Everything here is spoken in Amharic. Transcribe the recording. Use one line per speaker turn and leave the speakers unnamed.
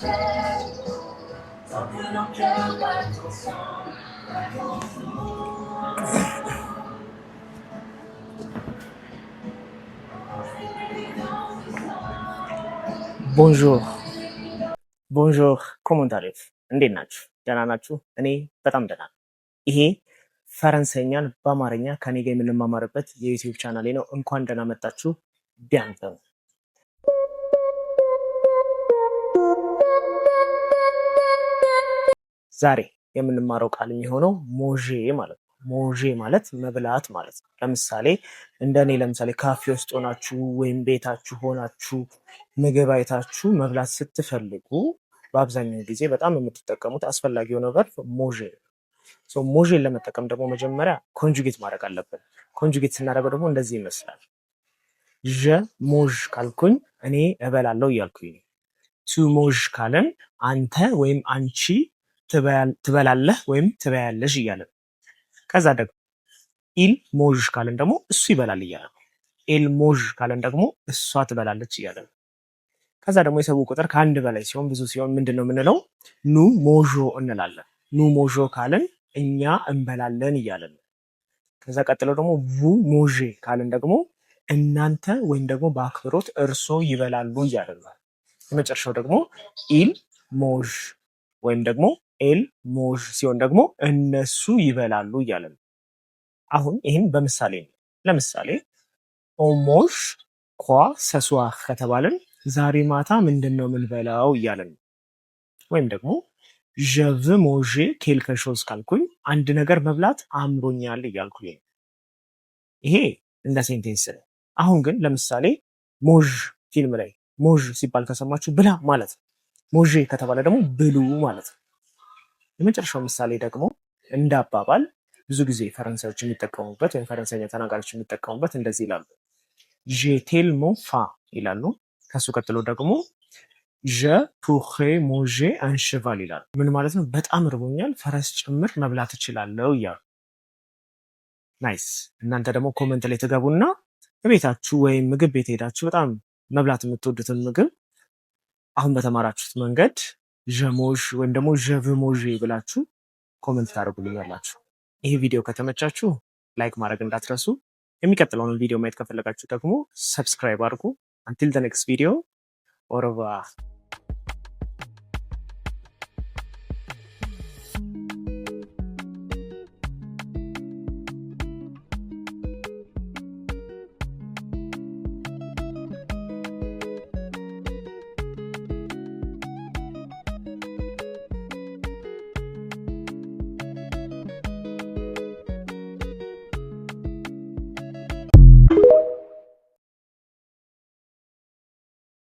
ቦንዦር ቦንዦር ኮሞንታሪፍ እንዴት ናችሁ? ደህና ናችሁ? እኔ በጣም ደህና ነኝ። ይሄ ፈረንሳይኛን በአማርኛ ከኔ ጋር የምንማማርበት የዩቲዩብ ቻናሌ ነው። እንኳን ደህና መጣችሁ። ቢያንተ ዛሬ የምንማረው ቃል የሚሆነው ሞዤ ማለት ነው። ሞዤ ማለት መብላት ማለት ነው። ለምሳሌ ለምሳሌ ካፌ ውስጥ ሆናችሁ ወይም ቤታችሁ ሆናችሁ ምግብ አይታችሁ መብላት ስትፈልጉ በአብዛኛው ጊዜ በጣም የምትጠቀሙት አስፈላጊ የሆነው ቨርብ ሞዤ ነው። ሞዤን ለመጠቀም ደግሞ መጀመሪያ ኮንጁጌት ማድረግ አለብን። ኮንጁጌት ስናደርገው ደግሞ እንደዚህ ይመስላል። ዠ ሞዥ ካልኩኝ እኔ እበላለሁ እያልኩኝ። ቱ ሞዥ ካለን አንተ ወይም አንቺ ትበላለህ ወይም ትበያለሽ እያለ ነው። ከዛ ደግሞ ኢል ሞዥ ካለን ደግሞ እሱ ይበላል እያለ ነው። ኤል ሞዥ ካለን ደግሞ እሷ ትበላለች እያለ ነው። ከዛ ደግሞ የሰው ቁጥር ከአንድ በላይ ሲሆን ብዙ ሲሆን ምንድን ነው የምንለው? ኑ ሞዦ እንላለን። ኑ ሞዦ ካለን እኛ እንበላለን እያለን ነው። ከዛ ቀጥሎ ደግሞ ቡ ሞዤ ካለን ደግሞ እናንተ ወይም ደግሞ በአክብሮት እርሶ ይበላሉ እያለን ነው። የመጨረሻው ደግሞ ኢል ሞዥ ወይም ደግሞ ኤል ሞዥ ሲሆን ደግሞ እነሱ ይበላሉ እያለን ነው። አሁን ይህን በምሳሌ ነው። ለምሳሌ ኦሞሽ ኳ ሰሷ ከተባለን ዛሬ ማታ ምንድን ነው የምንበላው እያለን ነው። ወይም ደግሞ ዠቭ ሞዤ ኬልከ ሾዝ ካልኩኝ አንድ ነገር መብላት አምሮኛል እያልኩኝ ነው። ይሄ እንደ ሴንቴንስ ነው። አሁን ግን ለምሳሌ ሞዥ ፊልም ላይ ሞዥ ሲባል ከሰማችሁ ብላ ማለት ነው። ሞዤ ከተባለ ደግሞ ብሉ ማለት ነው። የመጨረሻው ምሳሌ ደግሞ እንደ አባባል ብዙ ጊዜ ፈረንሳዮች የሚጠቀሙበት ወይም ፈረንሳይኛ ተናጋሪዎች የሚጠቀሙበት እንደዚህ ይላሉ። ጄቴል ሞ ፋ ይላሉ። ከሱ ቀጥሎ ደግሞ ዠ ፑሬ ሞዤ አንሽቫል ይላሉ። ምን ማለት ነው? በጣም ርቦኛል፣ ፈረስ ጭምር መብላት እችላለሁ እያሉ። ናይስ። እናንተ ደግሞ ኮመንት ላይ ትገቡና በቤታችሁ ወይም ምግብ ቤት ሄዳችሁ በጣም መብላት የምትወዱትን ምግብ አሁን በተማራችሁት መንገድ ዠሞዥ ወይም ደግሞ ዠቭ ሞዤ ብላችሁ ኮመንት ታደርጉልኛላችሁ። ይህ ቪዲዮ ከተመቻችሁ ላይክ ማድረግ እንዳትረሱ። የሚቀጥለውን ቪዲዮ ማየት ከፈለጋችሁ ደግሞ ሰብስክራይብ አድርጉ። አንቲል ዘ ኔክስት ቪዲዮ ኦረቫ